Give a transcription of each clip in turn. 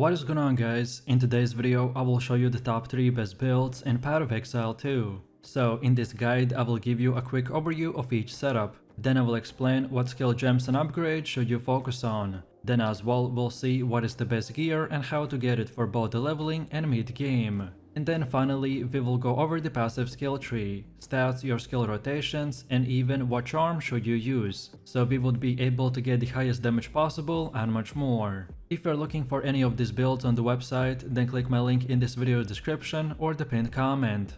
What is going on, guys? In today's video I will show you the top 3 best builds in Path of Exile 2. So in this guide I will give you a quick overview of each setup, then I will explain what skill gems and upgrades should you focus on. Then as well we'll see what is the best gear and how to get it for both the leveling and mid game. And then finally we will go over the passive skill tree, stats, your skill rotations, and even what charm should you use, so we would be able to get the highest damage possible and much more. If you're looking for any of these builds on the website, then click my link in this video description or the pinned comment.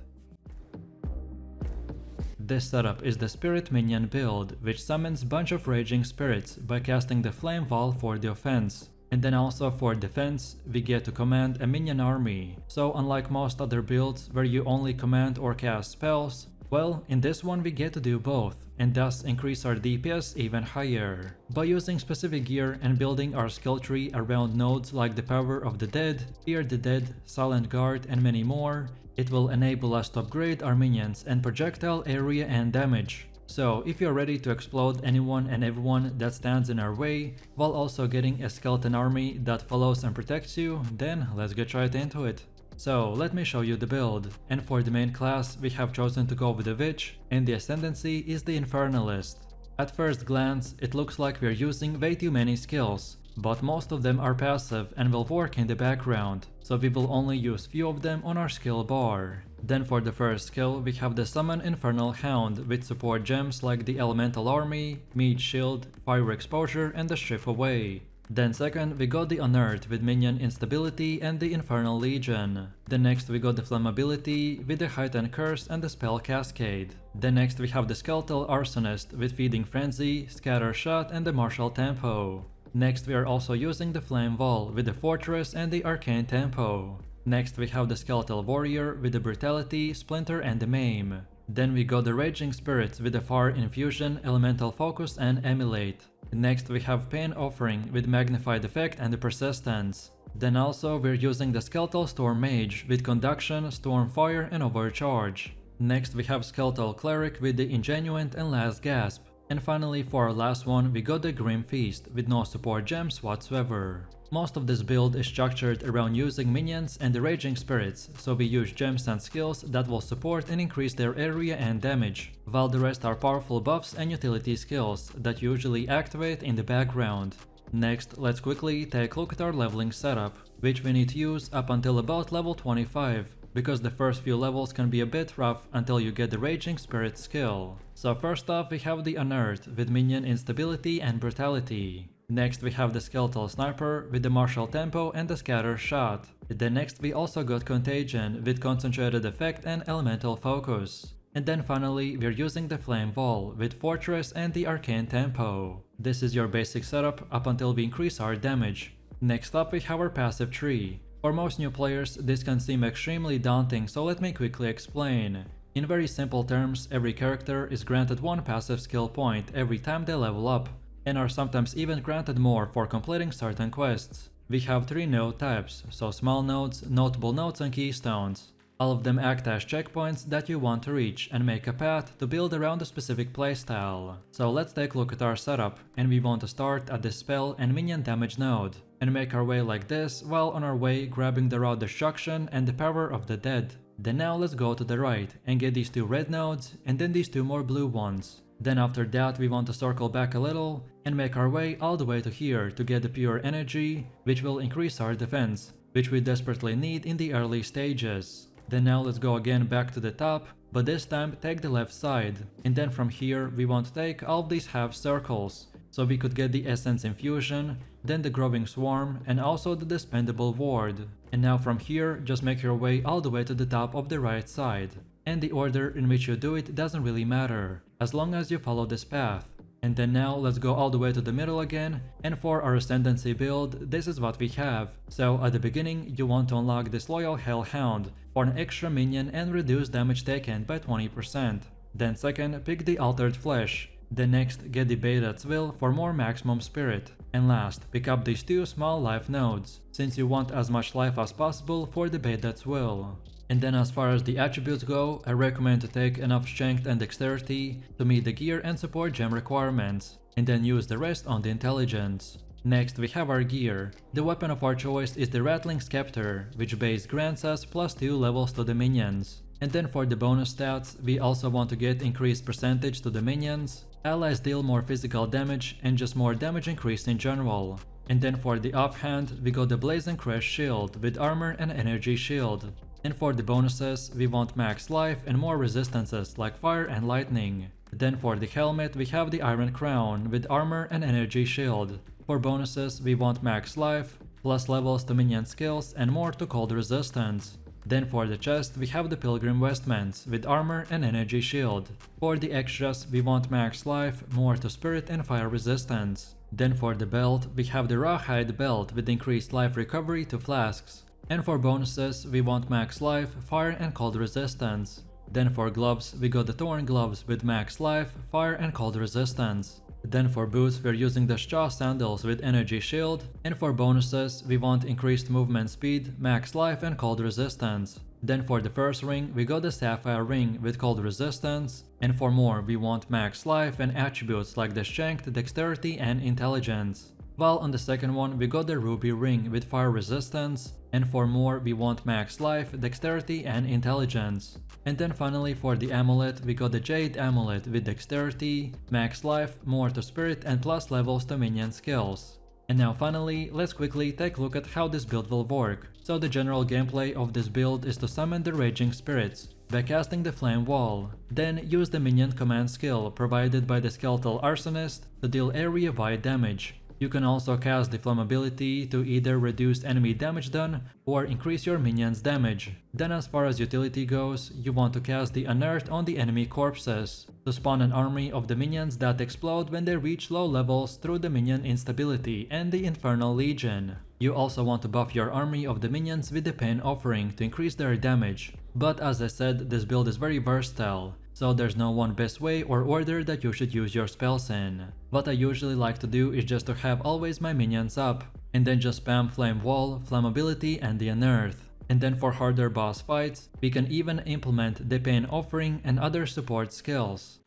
This setup is the Spirit Minion build, which summons bunch of raging spirits by casting the Flame Wall for the offense. And then also for defense, we get to command a minion army. So unlike most other builds where you only command or cast spells, well, in this one we get to do both, and thus increase our DPS even higher. By using specific gear and building our skill tree around nodes like the Power of the Dead, Fear the Dead, Silent Guard, and many more, it will enable us to upgrade our minions and projectile area and damage. So if you're ready to explode anyone and everyone that stands in our way, while also getting a skeleton army that follows and protects you, then let's get right into it. So let me show you the build, and for the main class we have chosen to go with the Witch, and the Ascendancy is the Infernalist. At first glance it looks like we're using way too many skills, but most of them are passive and will work in the background, so we will only use few of them on our skill bar. Then for the first skill we have the Summon Infernal Hound with support gems like the Elemental Army, Meat Shield, Fire Exposure, and the Strip Away. Then second we got the Unearth with Minion Instability and the Infernal Legion. Then next we got the Flammability with the Heightened Curse and the Spell Cascade. Then next we have the Skeletal Arsonist with Feeding Frenzy, Scatter Shot, and the Martial Tempo. Next we are also using the Flame Wall with the Fortress and the Arcane Tempo. Next we have the Skeletal Warrior with the Brutality, Splinter, and the Maim. Then we got the Raging Spirits with the Fire Infusion, Elemental Focus, and Emulate. Next we have Pain Offering with Magnified Effect and the Persistence. Then also we're using the Skeletal Storm Mage with Conduction, Storm Fire, and Overcharge. Next we have Skeletal Cleric with the Ingenuine and Last Gasp. And finally for our last one we got the Grim Feast with no support gems whatsoever. Most of this build is structured around using minions and the raging spirits, so we use gems and skills that will support and increase their area and damage, while the rest are powerful buffs and utility skills that usually activate in the background. Next, let's quickly take a look at our leveling setup, which we need to use up until about level 25, because the first few levels can be a bit rough until you get the Raging Spirit skill. So first off we have the Unearth with Minion Instability and Brutality. Next we have the Skeletal Sniper with the Martial Tempo and the Scatter Shot. Then next we also got Contagion with Concentrated Effect and Elemental Focus. And then finally we're using the Flame Wall with Fortress and the Arcane Tempo. This is your basic setup up until we increase our damage. Next up we have our passive tree. For most new players this can seem extremely daunting, so let me quickly explain. In very simple terms, every character is granted one passive skill point every time they level up, and are sometimes even granted more for completing certain quests. We have 3 node types, so small nodes, notable nodes, and keystones. All of them act as checkpoints that you want to reach and make a path to build around a specific playstyle. So let's take a look at our setup, and we want to start at the spell and minion damage node, and make our way like this while on our way grabbing the Raw Destruction and the Power of the Dead. Then now let's go to the right and get these 2 red nodes and then these 2 more blue ones. Then after that we want to circle back a little and make our way all the way to here to get the pure energy, which will increase our defense, which we desperately need in the early stages. Then now let's go again back to the top, but this time take the left side, and then from here we want to take all of these half circles, so we could get the Essence Infusion, then the Growing Swarm, and also the Dispendable Ward. And now from here just make your way all the way to the top of the right side. And the order in which you do it doesn't really matter, as long as you follow this path. And then now let's go all the way to the middle again, and for our Ascendancy build this is what we have. So at the beginning you want to unlock this Loyal Hellhound for an extra minion and reduce damage taken by 20%. Then second, pick the Altered Flesh. Then next get the Baidat's Will for more maximum spirit. And last, pick up these 2 small life nodes, since you want as much life as possible for the Baidat's Will. And then as far as the attributes go, I recommend to take enough strength and dexterity to meet the gear and support gem requirements, and then use the rest on the intelligence. Next we have our gear. The weapon of our choice is the Rattling Scepter, which base grants us +2 levels to the minions. And then for the bonus stats, we also want to get increased percentage to the minions, allies deal more physical damage, and just more damage increase in general. And then for the offhand, we got the Blazing Crash Shield with armor and energy shield. And for the bonuses, we want max life and more resistances like fire and lightning. Then for the helmet, we have the Iron Crown with armor and energy shield. For bonuses, we want max life, plus levels to minion skills and more to cold resistance. Then for the chest, we have the Pilgrim Vestments with armor and energy shield. For the extras, we want max life, more to spirit and fire resistance. Then for the belt, we have the Rawhide Belt with increased life recovery to flasks. And for bonuses, we want max life, fire and cold resistance. Then for gloves, we got the Torn Gloves with max life, fire and cold resistance. Then for boots, we're using the Straw Sandals with energy shield, and for bonuses, we want increased movement speed, max life and cold resistance. Then for the first ring, we got the Sapphire Ring with cold resistance, and for more, we want max life and attributes like the Strength, Dexterity and Intelligence. While on the second one, we got the Ruby Ring with fire resistance, and for more, we want max life, dexterity and intelligence. And then finally for the amulet, we got the Jade Amulet with dexterity, max life, more to spirit and plus levels to minion skills. And now finally, let's quickly take a look at how this build will work. So the general gameplay of this build is to summon the Raging Spirits by casting the Flame Wall. Then use the Minion command skill provided by the Skeletal Arsonist to deal area-wide damage. You can also cast the Flammability to either reduce enemy damage done or increase your minions' damage. Then as far as utility goes, you want to cast the Unearth on the enemy corpses to spawn an army of the minions that explode when they reach low levels through the Minion Instability and the Infernal Legion. You also want to buff your army of the minions with the Pain Offering to increase their damage. But as I said, this build is very versatile, so there's no one best way or order that you should use your spells in. What I usually like to do is just to have always my minions up, and then just spam Flame Wall, Flammability and the Unearth. And then for harder boss fights, we can even implement the Pain Offering and other support skills.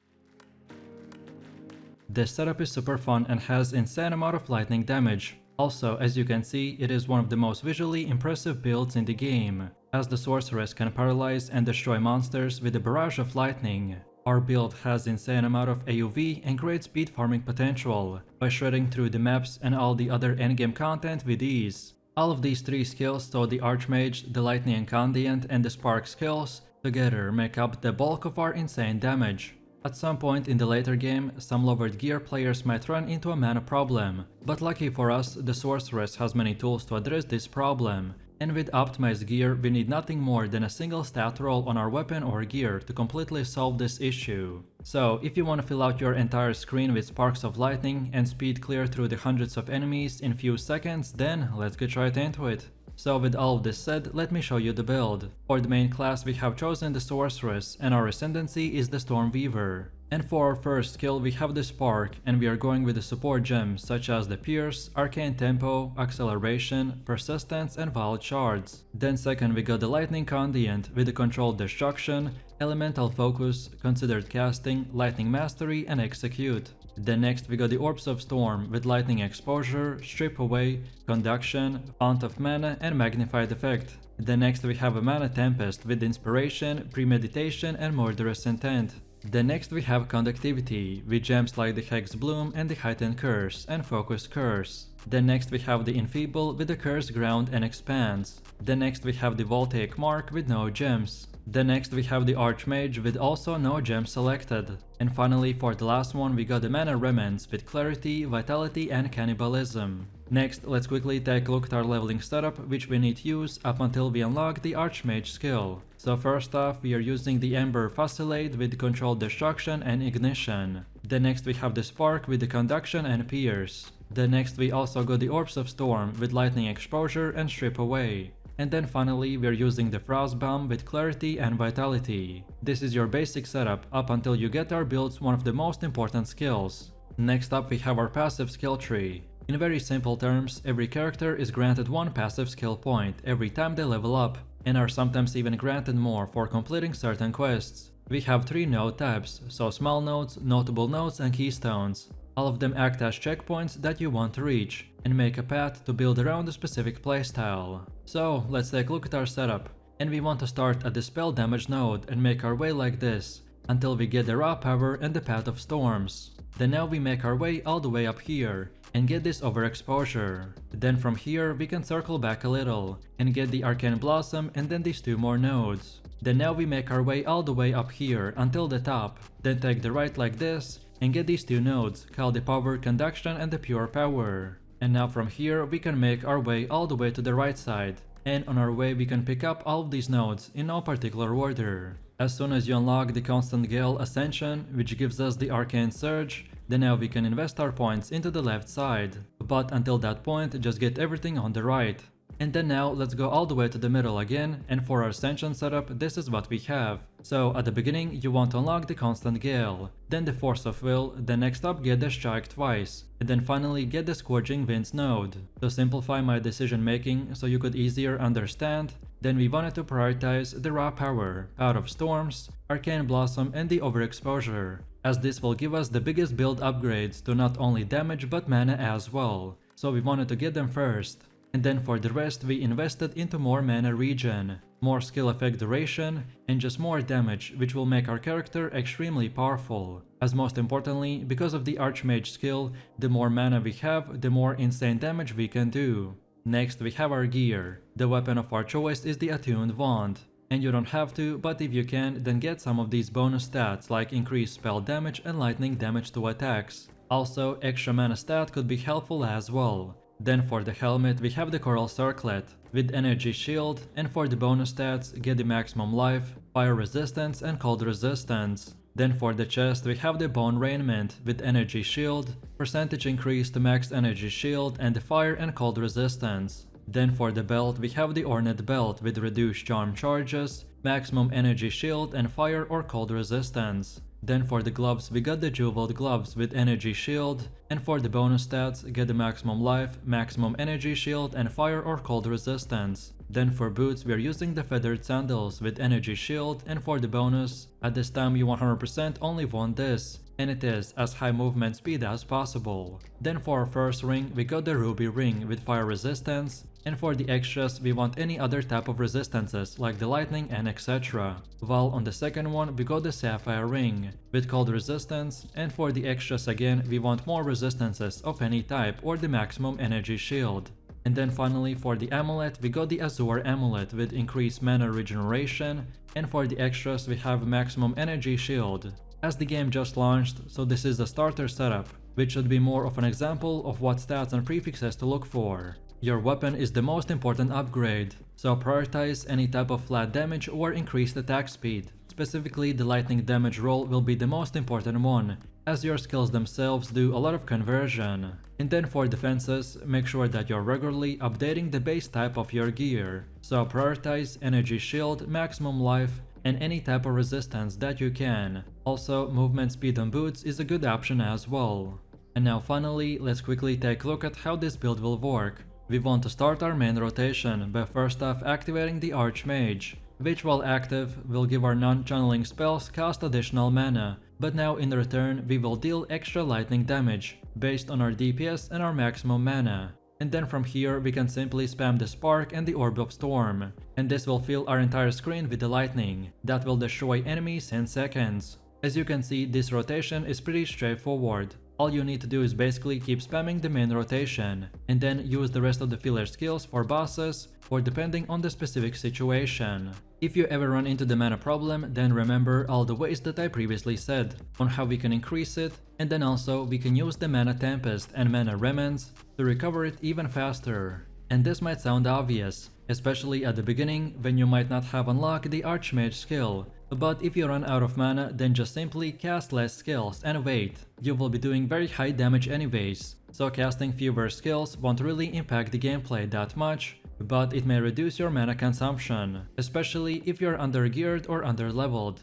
This setup is super fun and has insane amount of lightning damage. Also, as you can see, it is one of the most visually impressive builds in the game, as the sorceress can paralyze and destroy monsters with a barrage of lightning. Our build has insane amount of AoV and great speed farming potential, by shredding through the maps and all the other endgame content with ease. All of these three skills, so the Archmage, the Lightning Incandescent and the Spark skills, together make up the bulk of our insane damage. At some point in the later game, some lowered gear players might run into a mana problem, but lucky for us, the sorceress has many tools to address this problem. And with optimized gear, we need nothing more than a single stat roll on our weapon or gear to completely solve this issue. So, if you want to fill out your entire screen with sparks of lightning and speed clear through the hundreds of enemies in few seconds, then let's get right into it. So with all of this said, let me show you the build. For the main class we have chosen the sorceress, and our ascendancy is the Stormweaver. And for our first skill we have the Spark, and we are going with the support gems such as the Pierce, Arcane Tempo, Acceleration, Persistence and Wild Shards. Then second we got the Lightning Conduit with the Controlled Destruction, Elemental Focus, Considered Casting, Lightning Mastery and Execute. Then next we got the Orbs of Storm with Lightning Exposure, Strip Away, Conduction, Fount of Mana and Magnified Effect. Then next we have a Mana Tempest with Inspiration, Premeditation and Murderous Intent. Then next we have Conductivity with gems like the Hex Bloom and the Heightened Curse and Focus Curse. Then next we have the Enfeeble with the Curse Ground and Expanse. Then next we have the Voltaic Mark with no gems. Then next we have the Archmage with also no gems selected. And finally for the last one we got the Mana Remnants with Clarity, Vitality and Cannibalism. Next, let's quickly take a look at our leveling setup, which we need to use up until we unlock the Archmage skill. So first off, we are using the Ember Fusillade with Controlled Destruction and Ignition. Then next we have the Spark with the Conduction and Pierce. Then next we also got the Orbs of Storm with Lightning Exposure and Strip Away. And then finally we're using the Frostbomb with Clarity and Vitality. This is your basic setup up until you get our build's one of the most important skills. Next up we have our passive skill tree. In very simple terms, every character is granted one passive skill point every time they level up, and are sometimes even granted more for completing certain quests. We have 3 node types, so small nodes, notable nodes and keystones. All of them act as checkpoints that you want to reach, and make a path to build around a specific playstyle. So let's take a look at our setup, and we want to start at the spell damage node and make our way like this, until we get the raw power and the Path of Storms. Then now we make our way all the way up here, and get this overexposure. Then from here we can circle back a little, and get the Arcane Blossom and then these 2 more nodes. Then now we make our way all the way up here until the top, then take the right like this, and get these 2 nodes, called the Power Conduction and the Pure Power. And now from here we can make our way all the way to the right side, and on our way we can pick up all of these nodes in no particular order. As soon as you unlock the Constant Gale Ascension, which gives us the Arcane Surge, then now we can invest our points into the left side. But until that point, just get everything on the right. And then now let's go all the way to the middle again, and for our Ascension setup, this is what we have. So at the beginning you want to unlock the Constant Gale, then the Force of Will, then next up get the Strike twice, and then finally get the Scourging Winds node. To simplify my decision making so you could easier understand, then we wanted to prioritize the raw power, Path of Storms, Arcane Blossom and the Overexposure, as this will give us the biggest build upgrades to not only damage but mana as well, so we wanted to get them first. And then for the rest we invested into more mana regen, more skill effect duration, and just more damage, which will make our character extremely powerful. As most importantly, because of the Archmage skill, the more mana we have, the more insane damage we can do. Next we have our gear. The weapon of our choice is the Attuned Wand. And you don't have to, but if you can, then get some of these bonus stats like increased spell damage and lightning damage to attacks. Also, extra mana stat could be helpful as well. Then for the helmet we have the Coral Circlet with Energy Shield, and for the bonus stats get the Maximum Life, Fire Resistance and Cold Resistance. Then for the chest we have the Bone Raiment with Energy Shield, percentage increase to max Energy Shield and the Fire and Cold Resistance. Then for the belt we have the Ornate Belt with reduced charm charges, maximum Energy Shield and Fire or Cold Resistance. Then for the gloves we got the Jeweled Gloves with Energy Shield, and for the bonus stats get the Maximum Life, Maximum Energy Shield and Fire or Cold Resistance. Then for boots we are using the Feathered Sandals with Energy Shield, and for the bonus, at this time you 100% only want this, and it is as high movement speed as possible. Then for our first ring we got the Ruby Ring with Fire Resistance, and for the extras we want any other type of resistances like the lightning and etc. While on the second one we got the Sapphire Ring with Cold Resistance, and for the extras again we want more resistances of any type or the Maximum Energy Shield. And then finally for the amulet we got the Azure Amulet with increased mana regeneration, and for the extras we have Maximum Energy Shield. As the game just launched, so this is the starter setup, which should be more of an example of what stats and prefixes to look for. Your weapon is the most important upgrade, so prioritize any type of flat damage or increased attack speed. Specifically, the lightning damage roll will be the most important one, as your skills themselves do a lot of conversion. And then for defenses, make sure that you're regularly updating the base type of your gear, so prioritize Energy Shield, Maximum Life, and any type of resistance that you can. Also, movement speed on boots is a good option as well. And now finally, let's quickly take a look at how this build will work. We want to start our main rotation by first off activating the Archmage, which while active will give our non-channeling spells cost additional mana, but now in return we will deal extra lightning damage based on our DPS and our maximum mana. And then from here we can simply spam the Spark and the Orb of Storm, and this will fill our entire screen with the lightning that will destroy enemies in seconds. As you can see, this rotation is pretty straightforward. All you need to do is basically keep spamming the main rotation, and then use the rest of the filler skills for bosses or depending on the specific situation. If you ever run into the mana problem, then remember all the ways that I previously said on how we can increase it, and then also we can use the Mana Tempest and Mana Remnants to recover it even faster. And this might sound obvious, especially at the beginning when you might not have unlocked the Archmage skill, but if you run out of mana then just simply cast less skills and wait. You will be doing very high damage anyways, so casting fewer skills won't really impact the gameplay that much, but it may reduce your mana consumption, especially if you're under-geared or under-leveled.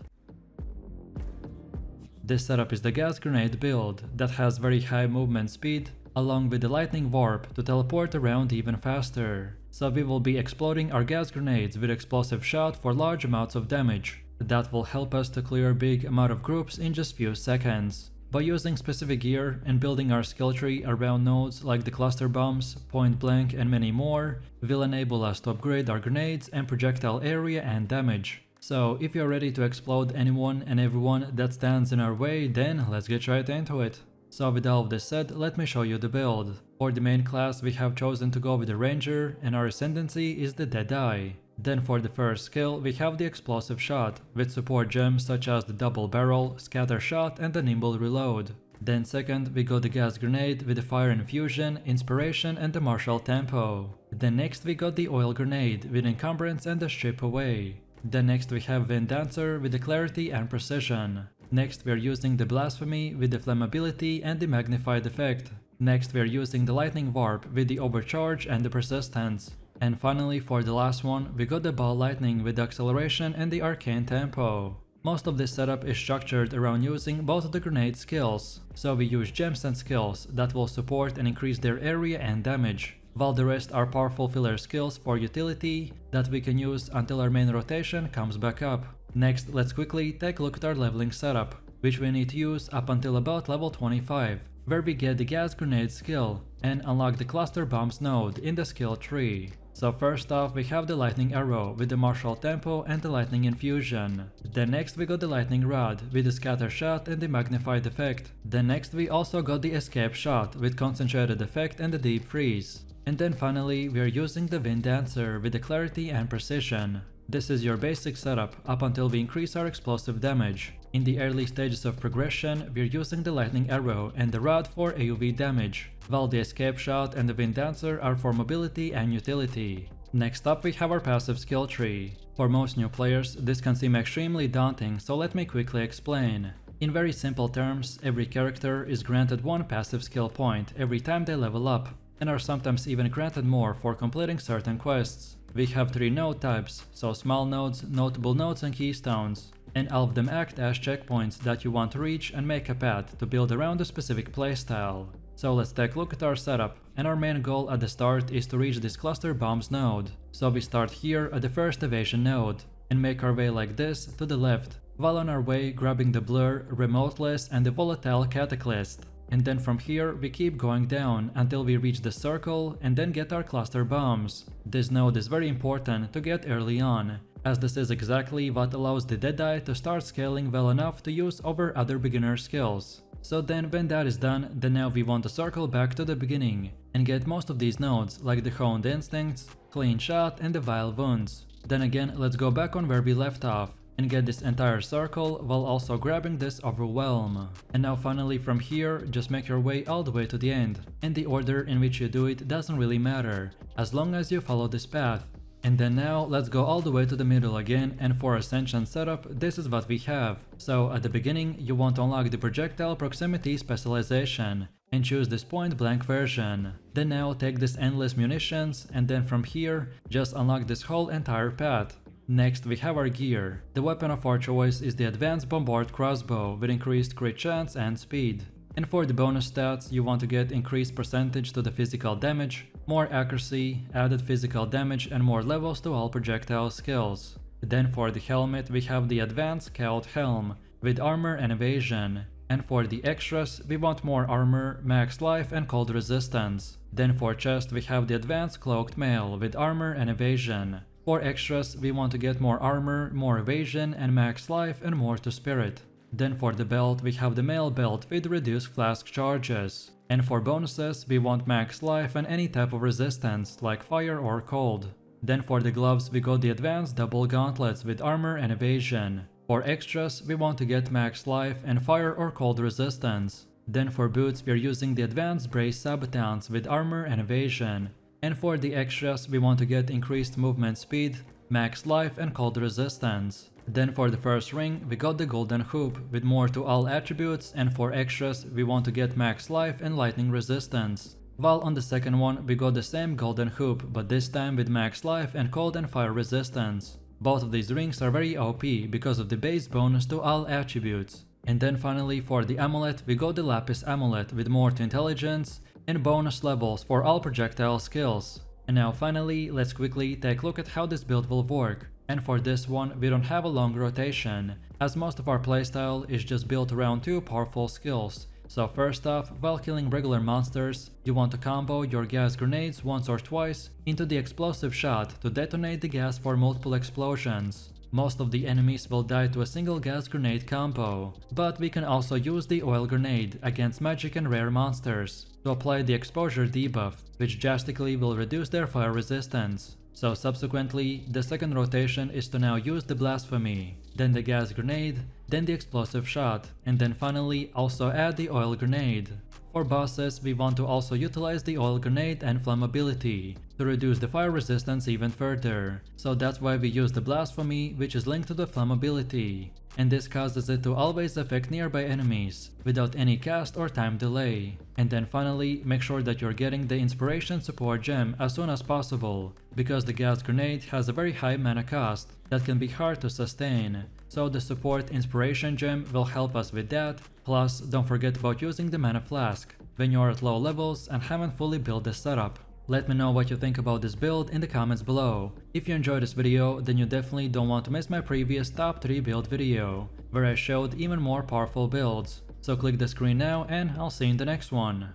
This setup is the Gas Grenade build that has very high movement speed, along with the Lightning Warp to teleport around even faster. So we will be exploding our gas grenades with explosive shot for large amounts of damage. That will help us to clear big amount of groups in just few seconds. By using specific gear and building our skill tree around nodes like the cluster bombs, point blank and many more, will enable us to upgrade our grenades and projectile area and damage. So if you're ready to explode anyone and everyone that stands in our way, then let's get right into it. So with all of this said, let me show you the build. For the main class we have chosen to go with the Ranger and our ascendancy is the Deadeye. Then for the first skill we have the Explosive Shot, with support gems such as the Double Barrel, Scatter Shot and the Nimble Reload. Then second we got the Gas Grenade with the Fire Infusion, Inspiration and the Martial Tempo. Then next we got the Oil Grenade with Encumbrance and the Strip Away. Then next we have Wind Dancer with the Clarity and Precision. Next we are using the Blasphemy with the Flammability and the Magnified Effect. Next we are using the Lightning Warp with the Overcharge and the Persistence. And finally for the last one, we got the Ball Lightning with the Acceleration and the Arcane Tempo. Most of this setup is structured around using both of the grenade skills, so we use gems and skills that will support and increase their area and damage, while the rest are powerful filler skills for utility that we can use until our main rotation comes back up. Next, let's quickly take a look at our leveling setup, which we need to use up until about level 25, where we get the Gas Grenade skill and unlock the Cluster Bombs node in the skill tree. So first off we have the Lightning Arrow with the Martial Tempo and the Lightning Infusion. Then next we got the Lightning Rod with the Scatter Shot and the Magnified Effect. Then next we also got the Escape Shot with Concentrated Effect and the Deep Freeze. And then finally we are using the Wind Dancer with the Clarity and Precision. This is your basic setup up until we increase our explosive damage. In the early stages of progression, we're using the Lightning Arrow and the Rod for AoE damage, while the Escape Shot and the Wind Dancer are for mobility and utility. Next up we have our passive skill tree. For most new players, this can seem extremely daunting, so let me quickly explain. In very simple terms, every character is granted one passive skill point every time they level up, and are sometimes even granted more for completing certain quests. We have 3 node types, so small nodes, notable nodes and keystones, and all of them act as checkpoints that you want to reach and make a path to build around a specific playstyle. So let's take a look at our setup, and our main goal at the start is to reach this Cluster Bombs node. So we start here at the first evasion node, and make our way like this to the left, while on our way grabbing the Blur, Remoteless and the Volatile Cataclysm. And then from here we keep going down until we reach the circle and then get our Cluster Bombs. This node is very important to get early on, as this is exactly what allows the Deadeye to start scaling well enough to use over other beginner skills. So then when that is done, then now we want to circle back to the beginning and get most of these nodes like the Honed Instincts, Clean Shot and the Vile Wounds. Then again let's go back on where we left off and get this entire circle while also grabbing this Overwhelm. And now finally from here, just make your way all the way to the end, and the order in which you do it doesn't really matter, as long as you follow this path. And then now let's go all the way to the middle again, and for Ascension setup this is what we have. So at the beginning you want to unlock the Projectile Proximity specialization and choose this point blank version. Then now take this Endless Munitions, and then from here just unlock this whole entire path. Next we have our gear. The weapon of our choice is the Advanced Bombard Crossbow with increased crit chance and speed. And for the bonus stats you want to get increased percentage to the physical damage, more accuracy, added physical damage and more levels to all projectile skills. Then for the helmet we have the Advanced Scout Helm with armor and evasion. And for the extras we want more armor, max life and cold resistance. Then for chest we have the Advanced Cloaked Mail with armor and evasion. For extras we want to get more armor, more evasion and max life and more to spirit. Then for the belt we have the mail belt with reduced flask charges. And for bonuses we want max life and any type of resistance like fire or cold. Then for the gloves we got the Advanced Double Gauntlets with armor and evasion. For extras we want to get max life and fire or cold resistance. Then for boots we are using the Advanced Brace Sabotans with armor and evasion. And for the extras we want to get increased movement speed, max life and cold resistance. Then for the first ring we got the Golden Hoop with more to all attributes, and for extras we want to get max life and lightning resistance. While on the second one we got the same Golden Hoop, but this time with max life and cold and fire resistance. Both of these rings are very OP because of the base bonus to all attributes. And then finally for the amulet we got the Lapis Amulet with more to intelligence and bonus levels for all projectile skills. And now finally let's quickly take a look at how this build will work. And for this one, we don't have a long rotation, as most of our playstyle is just built around 2 powerful skills. So first off, while killing regular monsters, you want to combo your gas grenades once or twice into the explosive shot to detonate the gas for multiple explosions. Most of the enemies will die to a single gas grenade combo, but we can also use the oil grenade against magic and rare monsters to apply the exposure debuff, which drastically will reduce their fire resistance. So subsequently, the second rotation is to now use the blasphemy, then the gas grenade, then the explosive shot, and then finally also add the oil grenade. For bosses, we want to also utilize the oil grenade and flammability to reduce the fire resistance even further. So that's why we use the blasphemy, which is linked to the flammability, and this causes it to always affect nearby enemies without any cast or time delay. And then finally, make sure that you're getting the inspiration support gem as soon as possible, because the gas grenade has a very high mana cost that can be hard to sustain. So the support inspiration gem will help us with that. Plus, don't forget about using the mana flask when you're at low levels and haven't fully built the setup. Let me know what you think about this build in the comments below. If you enjoyed this video, then you definitely don't want to miss my previous top 3 build video, where I showed even more powerful builds. So click the screen now and I'll see you in the next one.